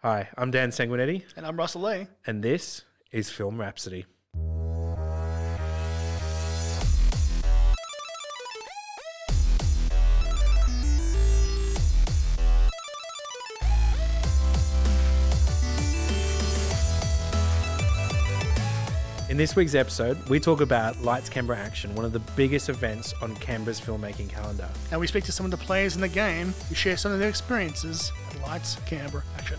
Hi, I'm Dan Sanguinetti, And I'm Russell Lee. and this is Film Rhapsody. In this week's episode, we talk about Lights Canberra Action, one of the biggest events on Canberra's filmmaking calendar. And we speak to some of the players in the game who share some of their experiences at Lights Canberra Action.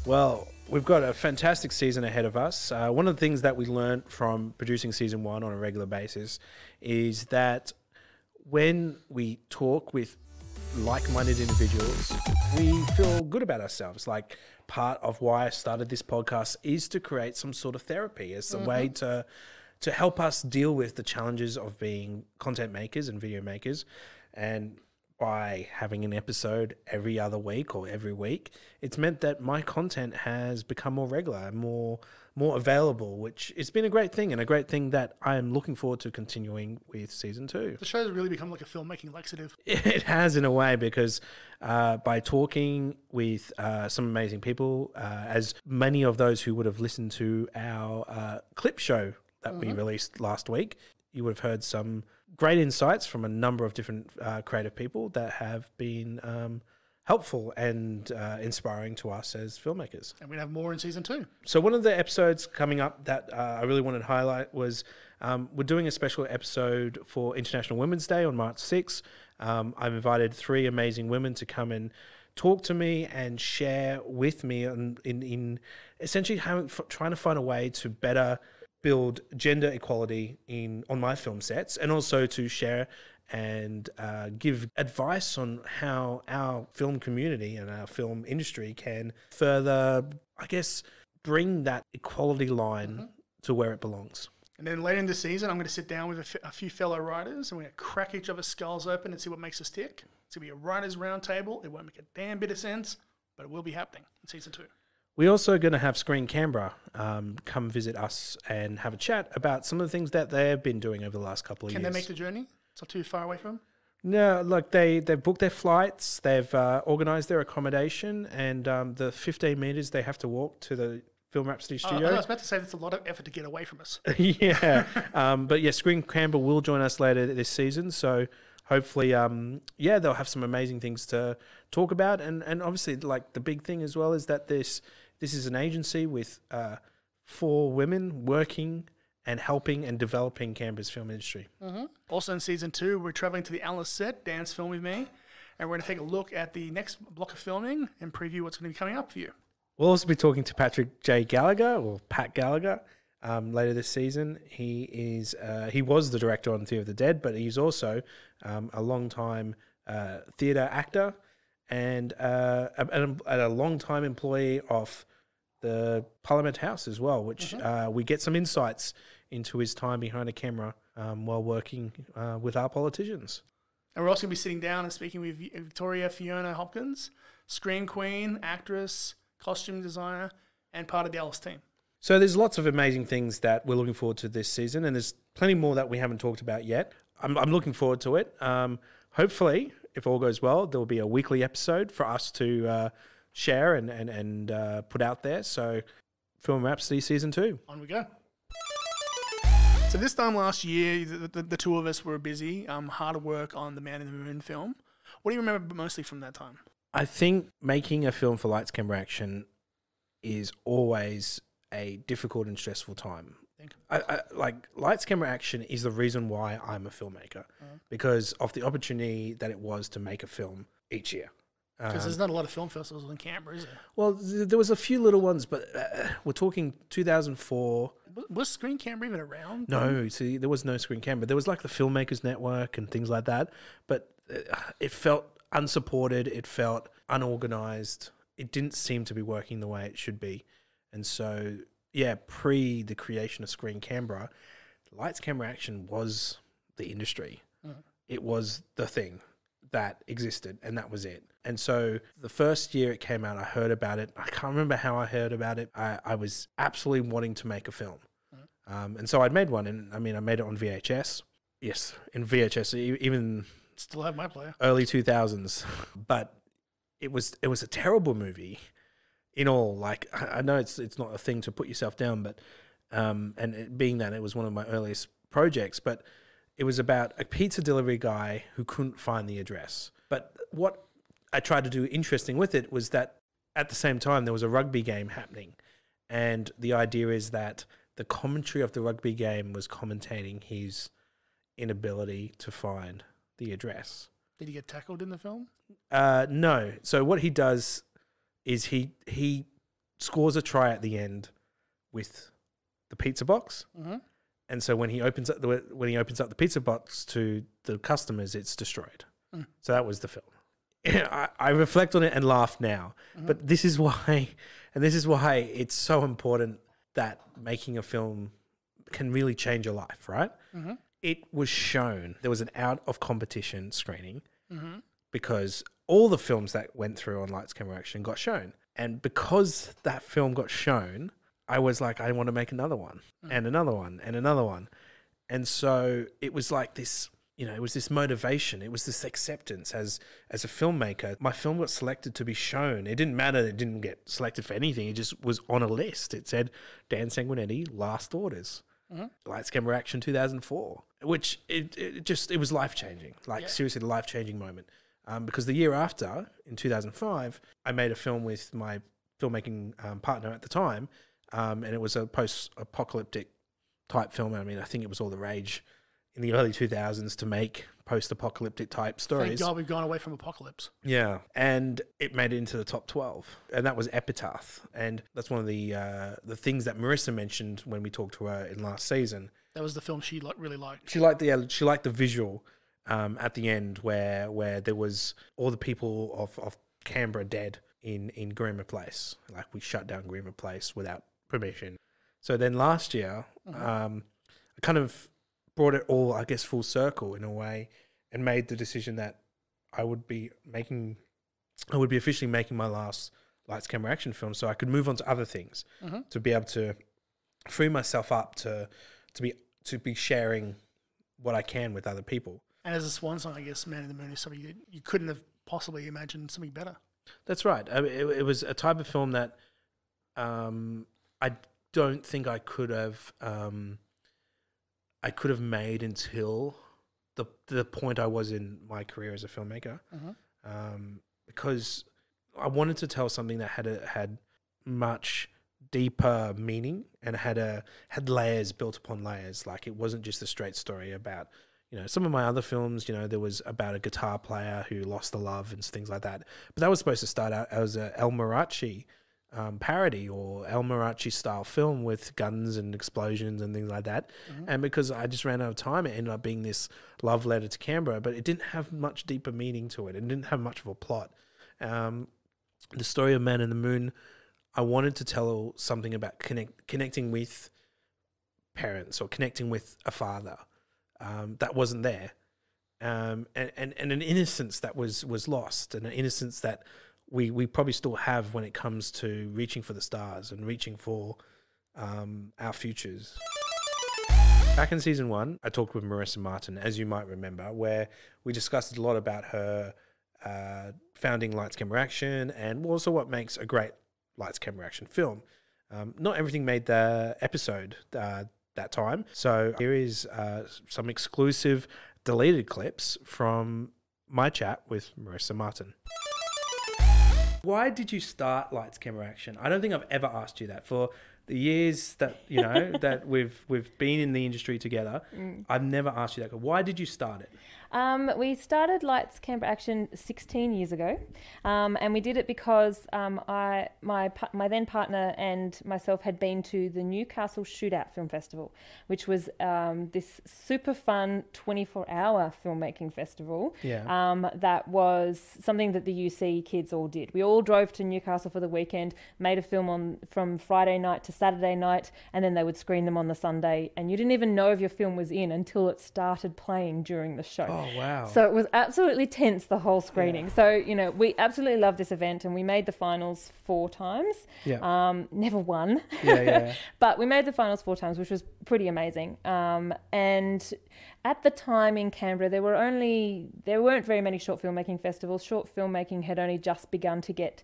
Well, we've got a fantastic season ahead of us. One of the things that we learned from producing season one on a regular basis is that when we talk with like-minded individuals, we feel good about ourselves. Like, part of why I started this podcast is to create some sort of therapy as a way to help us deal with the challenges of being content makers and video makers. And by having an episode every other week or every week, it's meant that my content has become more regular and more available, which has been a great thing, and a great thing that I am looking forward to continuing with season 2. The show's really become like a filmmaking laxative. It has, in a way, because by talking with some amazing people, as many of those who would have listened to our clip show that we released last week, you would have heard some great insights from a number of different creative people that have been helpful and inspiring to us as filmmakers. And we have more in season 2. So one of the episodes coming up that I really wanted to highlight was we're doing a special episode for International Women's Day on March 6th. I've invited 3 amazing women to come and talk to me and share with me in essentially trying to find a way to better build gender equality on my film sets, and also to share and give advice on how our film community and our film industry can further, I guess, bring that equality line to where it belongs. And then later in the season, I'm going to sit down with a few fellow writers, and we're going to crack each other's skulls open and see what makes us tick. It's going to be a writer's roundtable. It won't make a damn bit of sense, but it will be happening in season 2. We're also going to have Screen Canberra come visit us and have a chat about some of the things that they've been doing over the last couple of years. Can they make the journey? It's not too far away from them? No, look, they've booked their flights, they've organised their accommodation, and the 15 metres they have to walk to the Film Rhapsody studio. I was about to say that's a lot of effort to get away from us. Yeah, but yeah, Screen Canberra will join us later this season, so hopefully, they'll have some amazing things to talk about, and obviously, like, the big thing as well is that this is an agency with 4 women working and helping and developing Canberra's film industry. Also in season 2, we're traveling to the Alice set, Dan's film with me, and we're going to take a look at the next block of filming and preview what's going to be coming up for you. We'll also be talking to Patrick J. Gallagher, or Pat Gallagher, later this season. He was the director on Theatre of the Dead, but he's also a long-time theatre actor and a long-time employee of the Parliament House as well, which we get some insights into his time behind a camera while working with our politicians. And we're also going to be sitting down and speaking with Victoria Fiona Hopkins, screen queen, actress, costume designer, and part of the Alice team. So there's lots of amazing things that we're looking forward to this season, and there's plenty more that we haven't talked about yet. I'm looking forward to it. Hopefully, if all goes well, there will be a weekly episode for us to share and put out there. So Film Rhapsody Season 2. On we go. So this time last year, the 2 of us were busy, hard at work on the Man in the Moon film. What do you remember mostly from that time? I think making a film for Lights Canberra Action is always a difficult and stressful time. I like Lights Canberra Action is the reason why I'm a filmmaker, because of the opportunity that it was to make a film each year. Because there's not a lot of film festivals in Canberra, is there? Well, there was a few little ones, but we're talking 2004. Was Screen Canberra even around? No, see, there was no Screen Canberra. There was like the Filmmakers Network and things like that, but it felt unsupported. It felt unorganized. It didn't seem to be working the way it should be. And so, yeah, pre the creation of Screen Canberra, Lights Canberra Action was the industry. It was the thing that existed, and that was it. And so the first year it came out, I heard about it. I can't remember how I heard about it. I was absolutely wanting to make a film. And so I'd made one, and I mean, I made it on VHS. Yes, in VHS, even Still have my player. early 2000s, but it was a terrible movie. In all, like, I know it's not a thing to put yourself down, but being that it was one of my earliest projects, but it was about a pizza delivery guy who couldn't find the address. But what I tried to do interesting with it was that at the same time there was a rugby game happening, and the idea is that the commentary of the rugby game was commentating his inability to find the address. Did he get tackled in the film? No. So what he does is he scores a try at the end with the pizza box, and so when he opens up the pizza box to the customers, it's destroyed. So that was the film. I reflect on it and laugh now, but this is why it's so important that making a film can really change your life, right? It was shown. There was an out of competition screening because all the films that went through on Lights Camera Action got shown. And because that film got shown, I was like, I want to make another one and another one and another one. And so it was like this, it was this motivation. It was this acceptance as a filmmaker. My film got selected to be shown. It didn't matter. It didn't get selected for anything. It just was on a list. It said Dan Sanguinetti, Last Orders. Lights Camera Action 2004, which it was life-changing, seriously, a life-changing moment. Because the year after, in 2005, I made a film with my filmmaking partner at the time, and it was a post-apocalyptic type film. I mean, I think it was all the rage in the early 2000s to make post-apocalyptic type stories. Thank God we've gone away from apocalypse. Yeah, and it made it into the top 12, and that was Epitaph, and that's one of the things that Marisa mentioned when we talked to her in last season. That was the film she really liked. She liked the visual at the end where there was all the people of Canberra dead in Grima Place. Like, we shut down Grima Place without permission. So then last year, I kind of brought it all, I guess, full circle in a way, and made the decision that I would be officially making my last Lights Camera Action film, so I could move on to other things, to be able to free myself up to be sharing what I can with other people. And as a swan song, I guess Man in the Moon is something you couldn't have possibly imagined something better. That's right. It was a type of film that I don't think I could have made until the point I was in my career as a filmmaker, because I wanted to tell something that had much deeper meaning and had layers built upon layers. Like, it wasn't just a straight story about, some of my other films, there was about a guitar player who lost a love and things like that. But that was supposed to start out as a El Mariachi parody or El Mariachi style film with guns and explosions and things like that. And because I just ran out of time, it ended up being this love letter to Canberra, but it didn't have much deeper meaning to it. It didn't have much of a plot. The story of Man in the Moon, I wanted to tell something about connecting with parents or connecting with a father that wasn't there, and an innocence that was lost, and an innocence that we probably still have when it comes to reaching for the stars and reaching for our futures. Back in season 1, I talked with Marisa Martin, as you might remember, where we discussed a lot about her founding Lights Camera Action and also what makes a great Lights Camera Action film. Not everything made the episode that time, so here is some exclusive deleted clips from my chat with Marisa Martin. Why did you start Lights Camera Action? I don't think I've ever asked you that. For the years that that we've been in the industry together, I've never asked you that. Why did you start it? We started Lights Canberra Action 16 years ago, and we did it because my then partner and myself had been to the Newcastle Shootout Film Festival, which was this super fun 24-hour filmmaking festival. That was something that the UC kids all did. We all drove to Newcastle for the weekend, made a film from Friday night to Saturday night, and then they would screen them on the Sunday, and you didn't even know if your film was in until it started playing during the show. Oh, wow. So it was absolutely tense, the whole screening. Yeah. So, we absolutely loved this event, and we made the finals 4 times. Never won. But we made the finals 4 times, which was pretty amazing. And at the time in Canberra, there weren't very many short filmmaking festivals. Short filmmaking had only just begun to get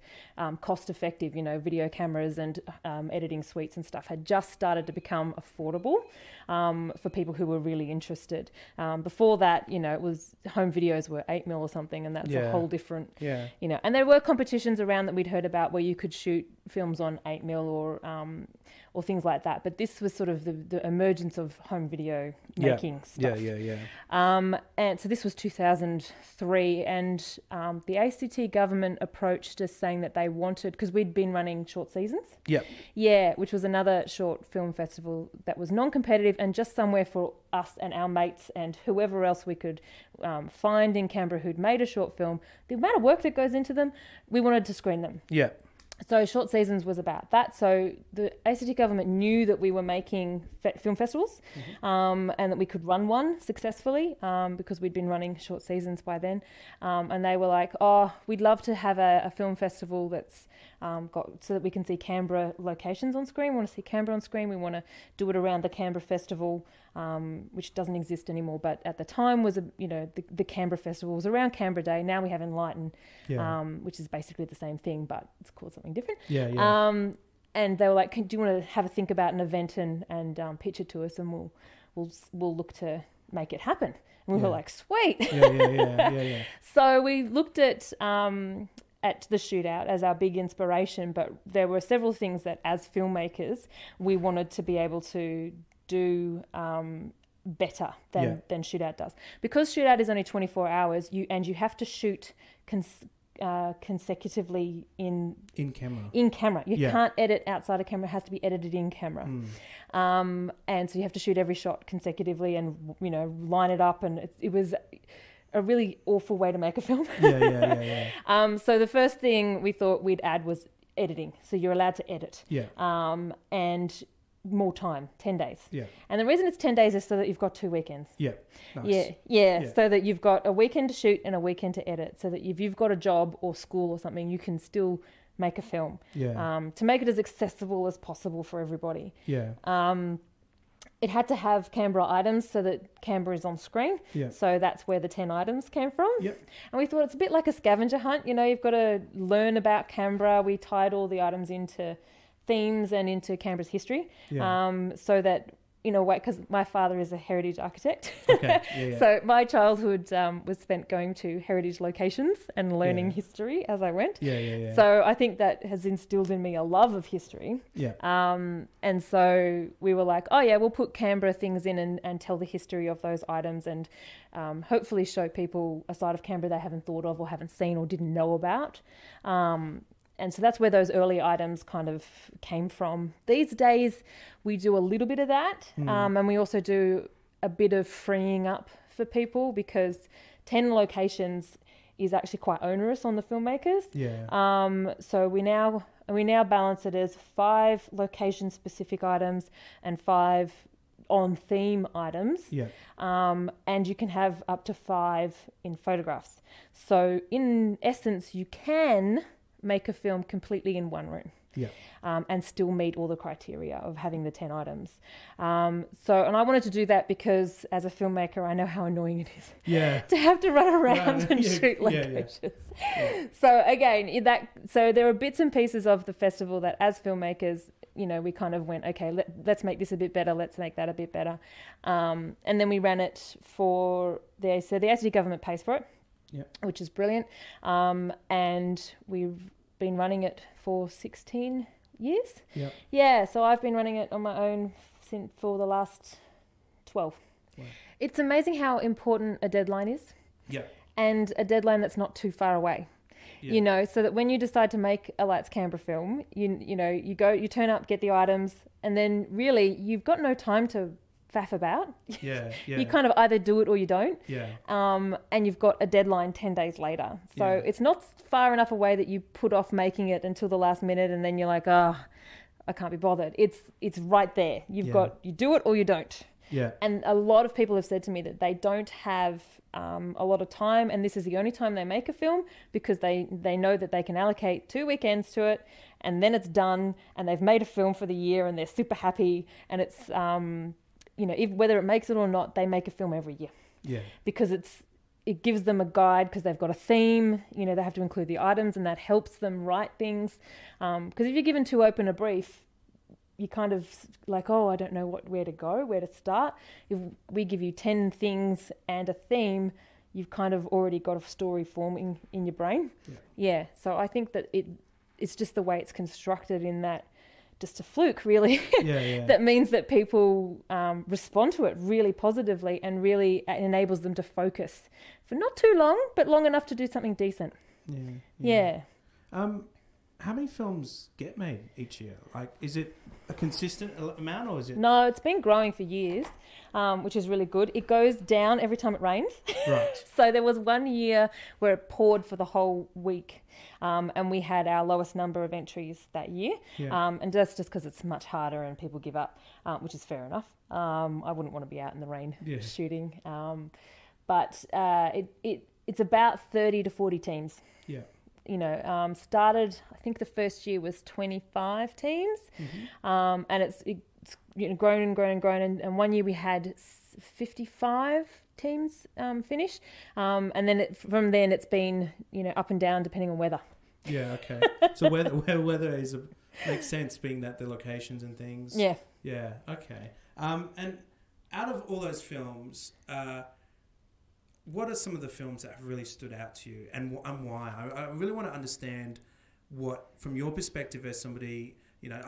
cost effective. Video cameras and editing suites and stuff had just started to become affordable for people who were really interested. Before that, it was home videos were 8mm or something, and that's a whole different. Yeah. And there were competitions around that we'd heard about where you could shoot films on 8mm or things like that. But this was sort of the emergence of home video making stuff. And so this was 2003, and the ACT government approached us saying that they wanted, because we'd been running short seasons. Which was another short film festival that was non-competitive and just somewhere for us and our mates and whoever else we could find in Canberra who'd made a short film. The amount of work that goes into them, we wanted to screen them. So short seasons was about that. So the ACT government knew that we were making film festivals, and that we could run one successfully, because we'd been running short seasons by then. And they were like, "Oh, we'd love to have a film festival that's got so that we can see Canberra locations on screen. We want to see Canberra on screen. We want to do it around the Canberra Festival." Which doesn't exist anymore, but at the time was the Canberra Festival was around Canberra Day. Now we have Enlighten, which is basically the same thing, but it's called something different. And they were like, "Do you want to have a think about an event and pitch it to us, and we'll look to make it happen?" And we were like, "Sweet." So we looked at the shootout as our big inspiration, but there were several things that as filmmakers we wanted to be able to do better than shootout does, because shootout is only 24 hours. You have to shoot consecutively in camera. You can't edit outside of camera. It has to be edited in camera. And so you have to shoot every shot consecutively and line it up, and it was a really awful way to make a film. So the first thing we thought we'd add was editing. So you're allowed to edit. And more time, 10 days. And the reason it's 10 days is so that you've got 2 weekends. Nice. So that you've got a weekend to shoot and a weekend to edit, so that if you've got a job or school or something, you can still make a film. To make it as accessible as possible for everybody. It had to have Canberra items so that Canberra is on screen. So that's where the 10 items came from. And we thought it's a bit like a scavenger hunt. You've got to learn about Canberra. We tied all the items into themes and into Canberra's history, so that because my father is a heritage architect. So my childhood was spent going to heritage locations and learning history as I went. So I think that has instilled in me a love of history. And so we were like, we'll put Canberra things in and tell the history of those items, and hopefully show people a side of Canberra they haven't thought of or haven't seen or didn't know about. And so that's where those early items kind of came from. These days, we do a little bit of that. And we also do a bit of freeing up for people, because 10 locations is actually quite onerous on the filmmakers. So we now balance it as 5 location-specific items and 5 on-theme items. And you can have up to 5 in photographs. So in essence, you can make a film completely in one room, and still meet all the criteria of having the 10 items. And I wanted to do that because as a filmmaker, I know how annoying it is to have to run around and shoot locations. So again, so there are bits and pieces of the festival that as filmmakers, we kind of went, okay, let's make this a bit better. Let's make that a bit better. And then we ran it so the ACT government pays for it. Which is brilliant. And we've been running it for 16 years. So I've been running it on my own for the last 12. It's amazing how important a deadline is. And a deadline that's not too far away. So that when you decide to make a Lights Canberra film, you turn up, get the items, and then really you've got no time to faff about. You kind of either do it or you don't. And you've got a deadline 10 days later. So it's not far enough away that you put off making it until the last minute and then you're like, I can't be bothered. It's right there. You do it or you don't. And a lot of people have said to me that they don't have a lot of time, and this is the only time they make a film, because they know that they can allocate 2 weekends to it, and then it's done, and they've made a film for the year, and they're super happy, and you know, whether it makes it or not, they make a film every year. Yeah. Because it gives them a guide, because they've got a theme, you know, they have to include the items, and that helps them write things. Because if you're given too open a brief, you kind of like, oh, I don't know where to go, where to start. If we give you 10 things and a theme, you've kind of already got a story forming in your brain. Yeah. So I think that it's just the way it's constructed, in that just a fluke, really. That means that people respond to it really positively, and really enables them to focus for not too long, but long enough to do something decent. Yeah. How many films get made each year? Like, is it a consistent amount, or is it? No, it's been growing for years, which is really good. It goes down every time it rains. Right. So there was one year where it poured for the whole week, and we had our lowest number of entries that year. And that's just because it's much harder and people give up, which is fair enough. I wouldn't want to be out in the rain shooting. But it's about 30 to 40 teams. Yeah. You know, started, I think the first year was 25 teams, and it's you know, grown and grown and grown, and one year we had 55 teams finish, and then from then it's been, you know, up and down depending on weather. Yeah, okay. So weather makes sense, being that the locations and things. Yeah. Yeah, okay. And out of all those films, what are some of the films that have really stood out to you, and why? I really want to understand what, from your perspective as somebody, you know,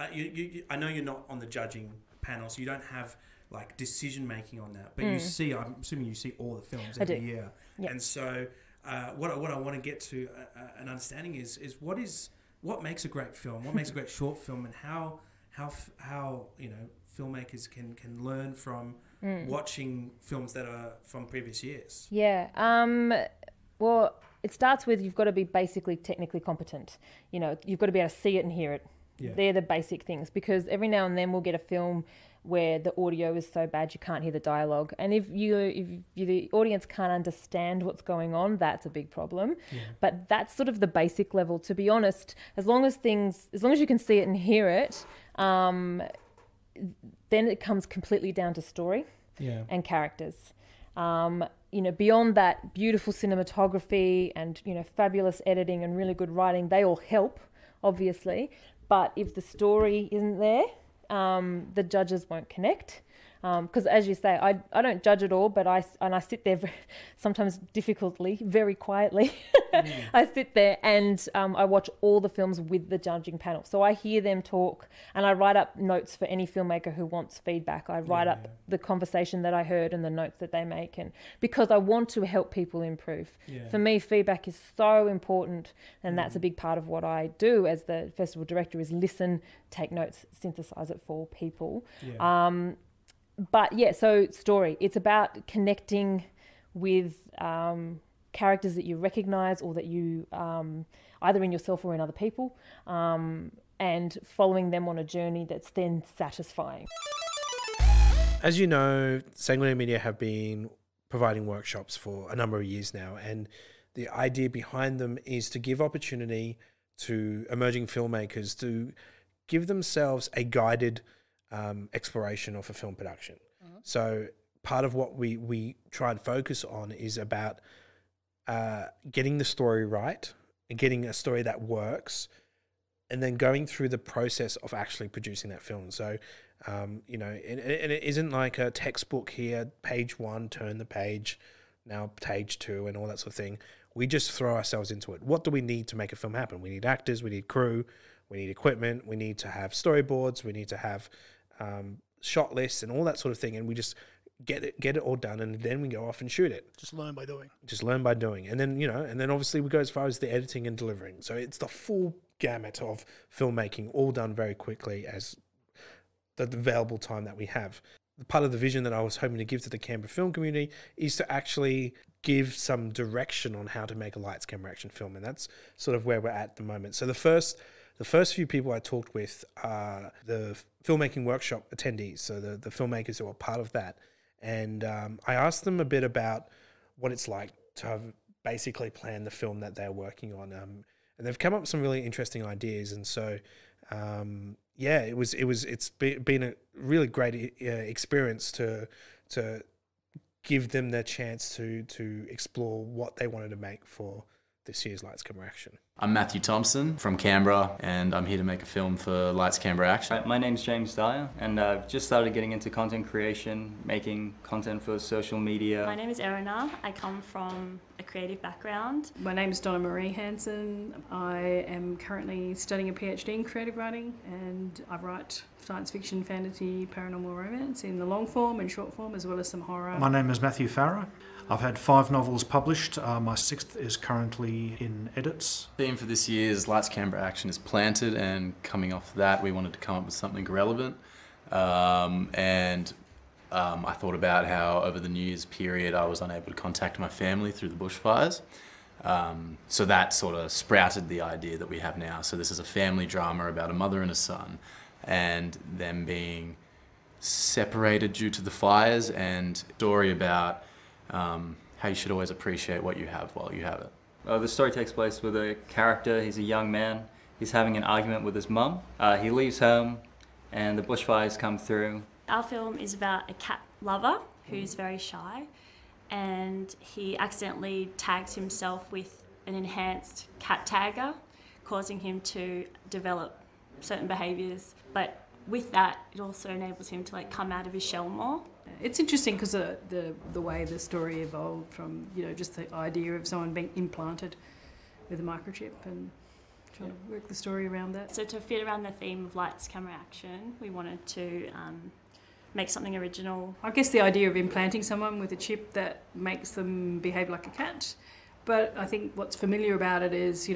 I know you're not on the judging panel, so you don't have like decision making on that, but you see, I'm assuming you see all the films every year. Yep. And so what I want to get to an understanding is what makes a great film, what makes a great short film, and how you know, filmmakers can learn from watching films that are from previous years. Yeah. Well, it starts with, you've got to be basically technically competent. You know, you've got to be able to see it and hear it. Yeah. They're the basic things, because every now and then we'll get a film where the audio is so bad you can't hear the dialogue, and if the audience can't understand what's going on, that's a big problem. But that's sort of the basic level, to be honest. As long as you can see it and hear it, then it comes completely down to story and characters. You know, beyond that, beautiful cinematography and, you know, fabulous editing and really good writing, they all help, obviously. But if the story isn't there, the judges won't connect. Because as you say, I don't judge at all, but I sit there sometimes difficultly, very quietly. I sit there and I watch all the films with the judging panel. So I hear them talk, and I write up notes for any filmmaker who wants feedback. I write up the conversation that I heard and the notes that they make, and because I want to help people improve. For me, feedback is so important, and that's a big part of what I do as the festival director, is listen, take notes, synthesize it for people. But yeah, so story. It's about connecting with characters that you recognise, or that you either in yourself or in other people, and following them on a journey that's then satisfying. As you know, Sanguinary Media have been providing workshops for a number of years now, and the idea behind them is to give opportunity to emerging filmmakers to give themselves a guided exploration of a film production. So part of what we try and focus on is about getting the story right and getting a story that works, and then going through the process of actually producing that film. So, you know, and it isn't like a textbook here, page 1, turn the page, now page 2, and all that sort of thing. We just throw ourselves into it. What do we need to make a film happen? We need actors, we need crew, we need equipment, we need to have storyboards, we need to have shot lists and all that sort of thing, and we just get it all done, and then we go off and shoot it. Just learn by doing. And then, you know, and then obviously we go as far as the editing and delivering. So it's the full gamut of filmmaking, all done very quickly as the available time that we have. Part of the vision that I was hoping to give to the Canberra film community is to actually give some direction on how to make a Lights Canberra Action film, and that's sort of where we're at the moment. So the first few people I talked with are the filmmaking workshop attendees, so the filmmakers who are part of that. And I asked them a bit about what it's like to have basically planned the film that they're working on. And they've come up with some really interesting ideas. And so, yeah, been a really great experience to give them the chance to explore what they wanted to make for this year's Lights Canberra Action. I'm Matthew Thompson from Canberra, and I'm here to make a film for Lights Canberra Action. My name's James Dyer, and I've just started getting into content creation, making content for social media. My name is Erina. I come from a creative background. My name is Donna Marie Hansen. I am currently studying a PhD in creative writing, and I write science fiction, fantasy, paranormal romance in the long form and short form, as well as some horror. My name is Matthew Farrer. I've had 5 novels published. My 6th is currently in edits. The theme for this year's Lights Canberra Action is planted, and coming off that we wanted to come up with something relevant. I thought about how over the New Year's period I was unable to contact my family through the bushfires. So that sort of sprouted the idea that we have now. So this is a family drama about a mother and a son, and them being separated due to the fires, and a story about how you should always appreciate what you have while you have it. The story takes place with a character. He's a young man. He's having an argument with his mum. He leaves home and the bushfires come through. Our film is about a cat lover who's very shy, and he accidentally tags himself with an enhanced cat tagger, causing him to develop certain behaviours. But with that, it also enables him to come out of his shell more. It's interesting because the way the story evolved from, just the idea of someone being implanted with a microchip and trying to work the story around that. So to fit around the theme of Lights Camera Action, we wanted to make something original. I guess the idea of implanting someone with a chip that makes them behave like a cat. But I think what's familiar about it is,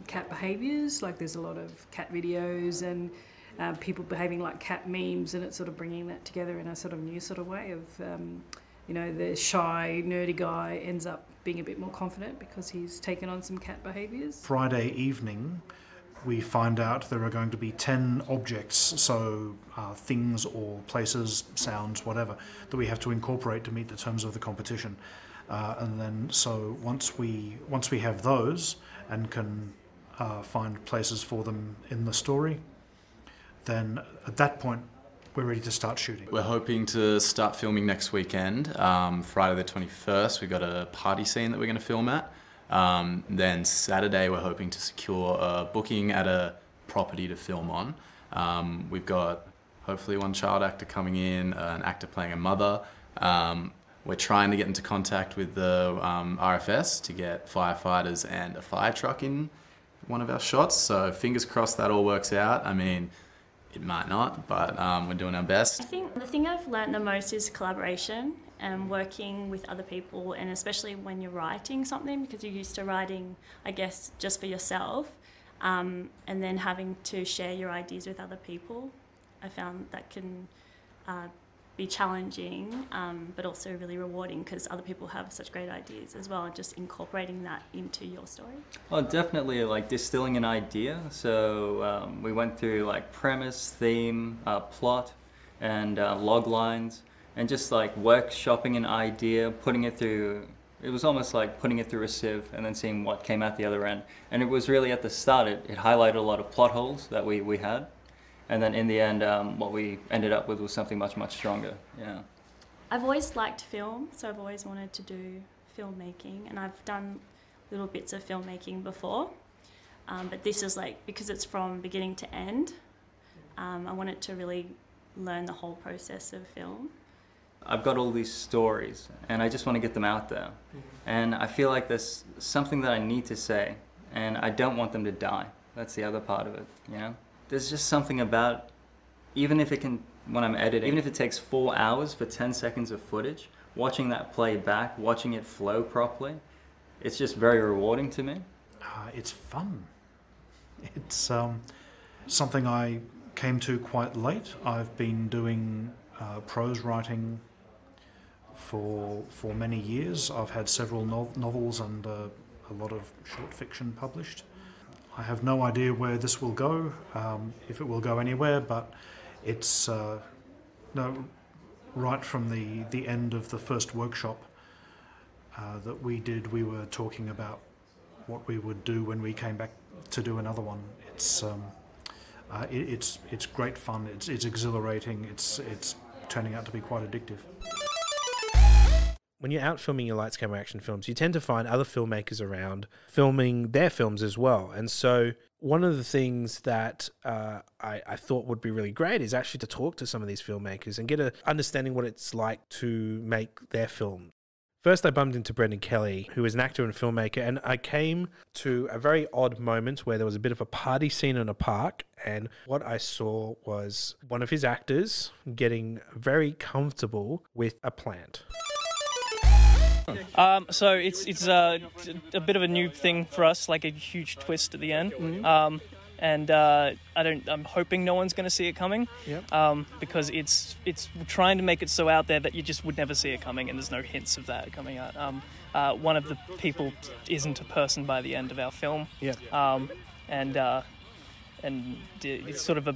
cat behaviours. Like there's a lot of cat videos and people behaving like cat memes, and it's sort of bringing that together in a sort of new sort of way of, the shy, nerdy guy ends up being a bit more confident because he's taken on some cat behaviours. Friday evening, we find out there are going to be 10 objects, so things or places, sounds, whatever, that we have to incorporate to meet the terms of the competition. And then, so once we have those and can find places for them in the story, then at that point we're ready to start shooting. We're hoping to start filming next weekend. Friday the 21st, we've got a party scene that we're going to film at. Then Saturday we're hoping to secure a booking at a property to film on. We've got hopefully one child actor coming in, an actor playing a mother. We're trying to get into contact with the RFS to get firefighters and a fire truck in one of our shots, so fingers crossed that all works out. I mean, it might not, but we're doing our best. I think the thing I've learned the most is collaboration and working with other people, and especially when you're writing something, because you're used to writing, I guess, just for yourself, and then having to share your ideas with other people. I found that can be challenging, but also really rewarding because other people have such great ideas as well, and just incorporating that into your story. Oh, definitely distilling an idea. So we went through premise, theme, plot, and log lines, and just workshopping an idea, putting it through. It was almost like putting it through a sieve and then seeing what came out the other end. And it was really at the start, it highlighted a lot of plot holes that we had. And then in the end, what we ended up with was something much, much stronger. Yeah. I've always liked film, so I've always wanted to do filmmaking, and I've done little bits of filmmaking before. But this is because it's from beginning to end, I wanted to really learn the whole process of film. I've got all these stories, and I just want to get them out there. And I feel like there's something that I need to say, and I don't want them to die. That's the other part of it, There's just something about, even if it can, when I'm editing, even if it takes 4 hours for 10 seconds of footage, watching that play back, watching it flow properly, it's just very rewarding to me. It's fun. It's something I came to quite late. I've been doing prose writing for many years. I've had several novels and a lot of short fiction published. I have no idea where this will go, if it will go anywhere, but it's right from the end of the first workshop that we did, we were talking about what we would do when we came back to do another one. It's It's great fun. It's exhilarating. It's turning out to be quite addictive. When you're out filming your Lights Camera Action films, you tend to find other filmmakers around filming their films as well. And so one of the things that I thought would be really great is actually to talk to some of these filmmakers and get an understanding what it's like to make their film. First, I bumped into Brendan Kelly, who is an actor and filmmaker, and I came to a very odd moment where there was a bit of a party scene in a park, and what I saw was one of his actors getting very comfortable with a plant. So it's a bit of a new thing for us, like a huge twist at the end. And I'm hoping no one's going to see it coming. Yep. Because it's trying to make it so out there that you just would never see it coming, and there's no hints of that coming out. One of the people isn't a person by the end of our film. Yeah. And it's sort of a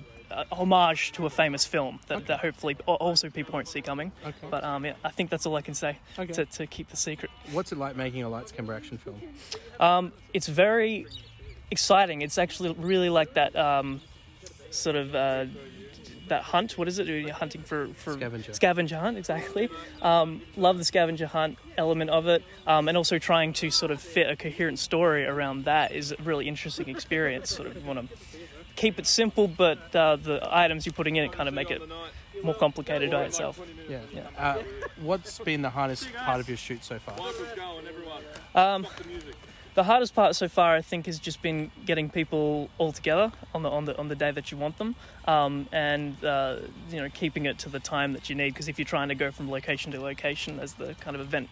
homage to a famous film that hopefully also people won't see coming. Okay. But yeah, I think that's all I can say to keep the secret. What's it like making a Lights Camera Action film? It's very exciting. It's actually really like that sort of that hunt. What is it? You're hunting for scavenger hunt, exactly. Love the scavenger hunt element of it, and also trying to sort of fit a coherent story around that is a really interesting experience. Sort of want to keep it simple, but the items you're putting in it kind of make it more complicated by itself. Yeah. What's been the hardest part of your shoot so far? The hardest part so far, I think, has just been getting people all together on the day that you want them, and keeping it to the time that you need. Because if you're trying to go from location to location, as the kind of event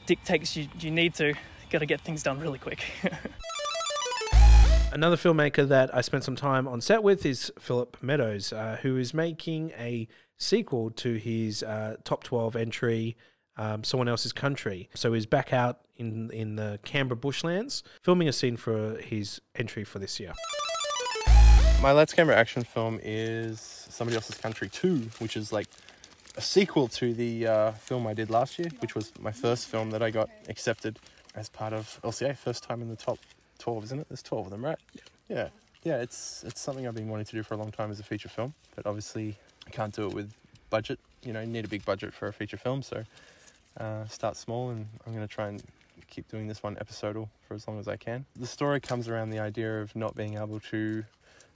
dictates, you need to got to get things done really quick. Another filmmaker that I spent some time on set with is Philip Meadows, who is making a sequel to his top 12 entry, Someone Else's Country. So he's back out in the Canberra bushlands, filming a scene for his entry for this year. My Lights Canberra Action film is Somebody Else's Country 2, which is like a sequel to the film I did last year, which was my first film that I got accepted as part of LCA, first time in the top 12, isn't it? There's 12 of them, right? Yeah. It's something I've been wanting to do for a long time as a feature film, but obviously I can't do it with budget. You need a big budget for a feature film, so start small, and I'm going to try and keep doing this one episodal for as long as I can. The story comes around the idea of not being able to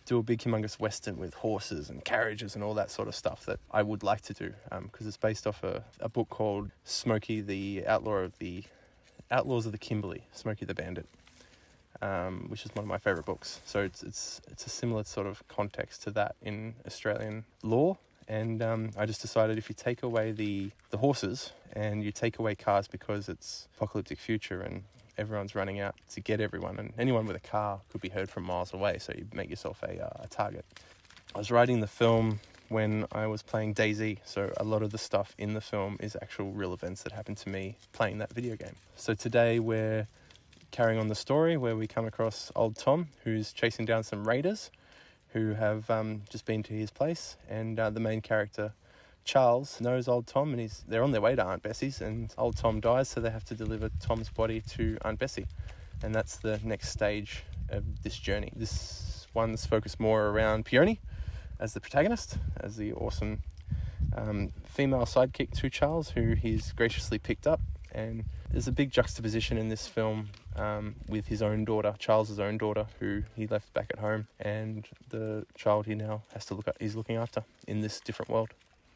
do a big humongous western with horses and carriages and all that sort of stuff that I would like to do, because it's based off a book called Smokey the Outlaws of the Kimberley, Smokey the Bandit, which is one of my favourite books. So it's a similar sort of context to that in Australian law. And I just decided if you take away the horses and you take away cars, because it's apocalyptic future and everyone's running out to get everyone, and anyone with a car could be heard from miles away, so you make yourself a target. I was writing the film when I was playing DayZ, so a lot of the stuff in the film is actual real events that happened to me playing that video game. So today we're carrying on the story where we come across old Tom, who's chasing down some raiders who have just been to his place, and the main character, Charles, knows old Tom, and they're on their way to Aunt Bessie's, and old Tom dies, so they have to deliver Tom's body to Aunt Bessie, and that's the next stage of this journey. This one's focused more around Peony as the protagonist, as the awesome female sidekick to Charles, who he's graciously picked up. And there's a big juxtaposition in this film with his own daughter, Charles's own daughter, who he left back at home, and the child he now has to he's looking after in this different world.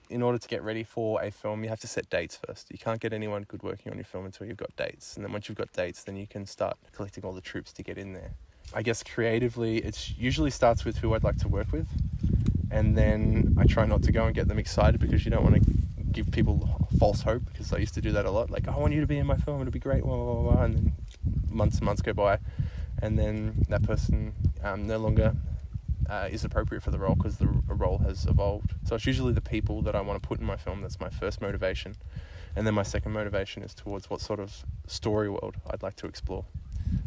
In order to get ready for a film, you have to set dates first. You can't get anyone good working on your film until you've got dates. And then once you've got dates, then you can start collecting all the troops to get in there. I guess creatively, it usually starts with who I'd like to work with. And then I try not to go and get them excited, because you don't want to give people false hope, because I used to do that a lot. Like, I want you to be in my film, it'll be great, blah, blah, blah, blah. And then months and months go by, and then that person no longer is appropriate for the role, because the role has evolved. So it's usually the people that I want to put in my film that's my first motivation. And then my second motivation is towards what sort of story world I'd like to explore.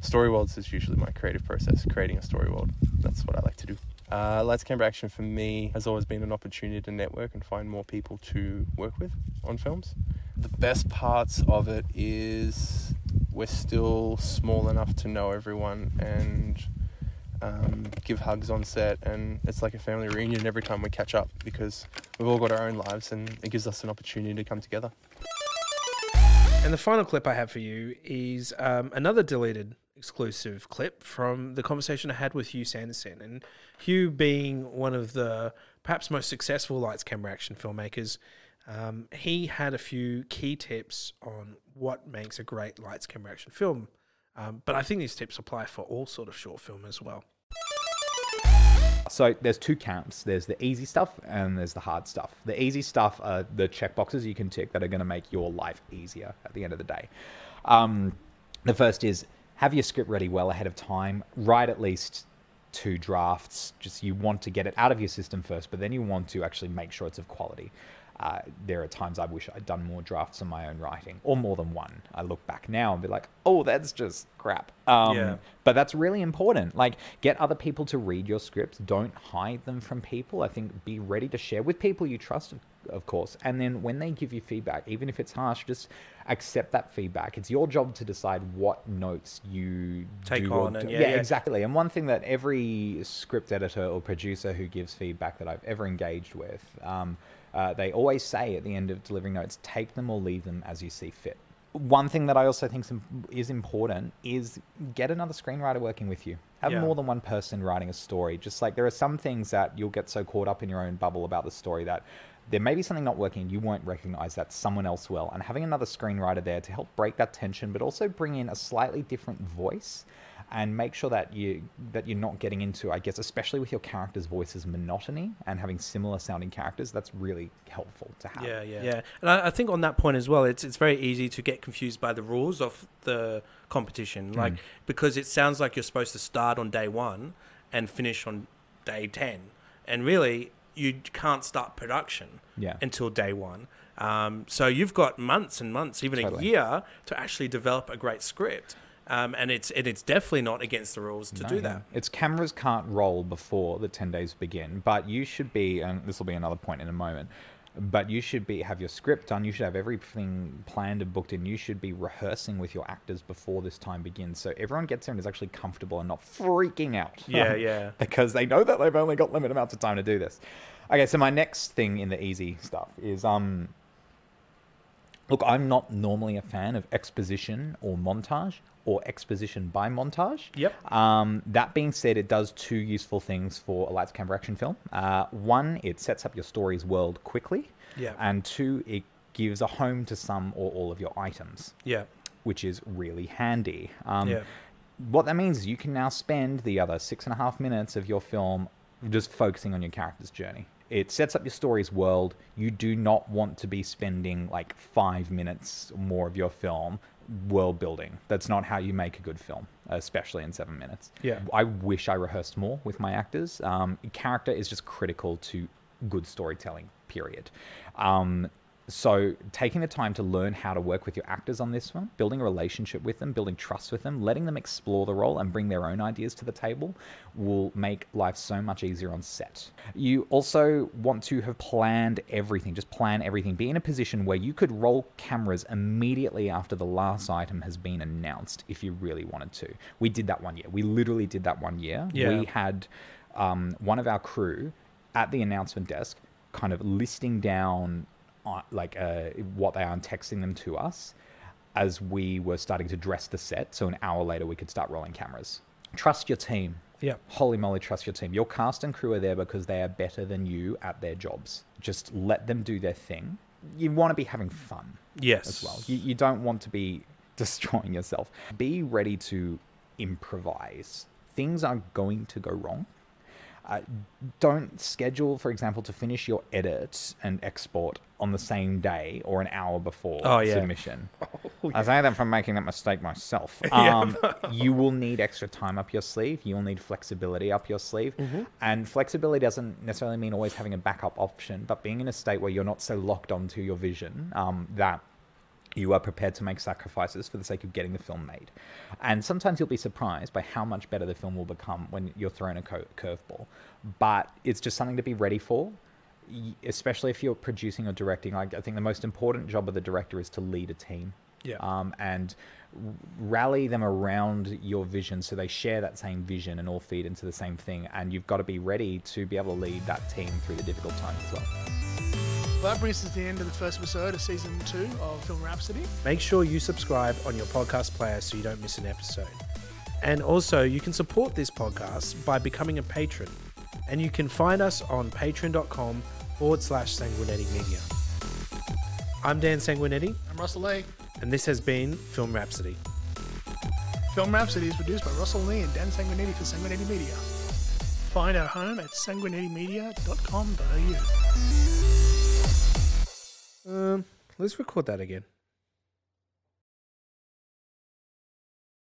Story worlds is usually my creative process, creating a story world. That's what I like to do. Lights Canberra Action for me has always been an opportunity to network and find more people to work with on films. The best parts of it is we're still small enough to know everyone, and give hugs on set, and it's like a family reunion every time we catch up because we've all got our own lives and it gives us an opportunity to come together. And the final clip I have for you is another deleted exclusive clip from the conversation I had with Hugh Sanderson. And Hugh, being one of the perhaps most successful Lights Camera Action filmmakers, he had a few key tips on what makes a great Lights Camera Action film. But I think these tips apply for all sort of short film as well. So there's two camps. There's the easy stuff and there's the hard stuff. The easy stuff are the checkboxes you can tick that are going to make your life easier at the end of the day. The first is have your script ready well ahead of time. Write at least 2 drafts. Just you want to get it out of your system first, but then you want to actually make sure it's of quality. There are times I wish I'd done more drafts of my own writing, or more than one. I look back now and be like, oh, that's just crap. But that's really important. Like, get other people to read your scripts. Don't hide them from people. I think be ready to share with people you trust, of course. And then when they give you feedback, even if it's harsh, just accept that feedback. It's your job to decide what notes you take on. And yeah, exactly. And one thing that every script editor or producer who gives feedback that I've ever engaged with, they always say at the end of delivering notes, take them or leave them as you see fit. One thing that I also think is important is get another screenwriter working with you. Have more than one person writing a story. Just like there are some things that you'll get so caught up in your own bubble about the story that there may be something not working, you won't recognize that someone else will. And having another screenwriter there to help break that tension, but also bring in a slightly different voice and make sure that you're not getting into, I guess, especially with your characters' voices, monotony and having similar sounding characters. That's really helpful to have. Yeah. And I think on that point as well, it's very easy to get confused by the rules of the competition, like because it sounds like you're supposed to start on day 1 and finish on day 10, and really you can't start production until day 1. So you've got months and months, even a year, to actually develop a great script. And it's definitely not against the rules to do that. It's cameras can't roll before the 10 days begin, but you should be, and this will be another point in a moment, but you should have your script done. You should have everything planned and booked in. You should be rehearsing with your actors before this time begins, so everyone gets there and is actually comfortable and not freaking out. Because they know that they've only got limited amounts of time to do this. Okay, so my next thing in the easy stuff is look, I'm not normally a fan of exposition or montage, or exposition by montage. That being said, it does 2 useful things for a Lights Camera Action film. 1, it sets up your story's world quickly. And 2, it gives a home to some or all of your items. Which is really handy. What that means is you can now spend the other 6.5 minutes of your film just focusing on your character's journey. It sets up your story's world. You do not want to be spending like 5 minutes more of your film world building. That's not how you make a good film, especially in 7 minutes. I wish I rehearsed more with my actors. Character is just critical to good storytelling, period. So taking the time to learn how to work with your actors on this one, building a relationship with them, building trust with them, letting them explore the role and bring their own ideas to the table will make life so much easier on set. You also want to have planned everything. Just plan everything. Be in a position where you could roll cameras immediately after the last item has been announced if you really wanted to. We did that one year. We literally did that one year. We had one of our crew at the announcement desk kind of listing down what they are and texting them to us as we were starting to dress the set. So an hour later, we could start rolling cameras. Trust your team. Holy moly, trust your team. Your cast and crew are there because they are better than you at their jobs. Just let them do their thing. You want to be having fun as well. You don't want to be destroying yourself. Be ready to improvise. Things are going to go wrong. Don't schedule, for example, to finish your edit and export on the same day or an hour before submission. I say that from making that mistake myself. You will need extra time up your sleeve. You will need flexibility up your sleeve. And flexibility doesn't necessarily mean always having a backup option, but being in a state where you're not so locked onto your vision that you are prepared to make sacrifices for the sake of getting the film made. And sometimes you'll be surprised by how much better the film will become when you're thrown a curveball. But it's just something to be ready for, especially if you're producing or directing. I think the most important job of the director is to lead a team. and rally them around your vision so they share that same vision and all feed into the same thing. And you've got to be ready to be able to lead that team through the difficult times as well. Well, that brings us to the end of the first episode of Season 2 of Film Rhapsody. Make sure you subscribe on your podcast player so you don't miss an episode. And also, you can support this podcast by becoming a patron. And you can find us on patreon.com/Sanguinetti Media. I'm Dan Sanguinetti. I'm Russell Lee. And this has been Film Rhapsody. Film Rhapsody is produced by Russell Lee and Dan Sanguinetti for Sanguinetti Media. Find our home at sanguinettimedia.com.au. Let's record that again.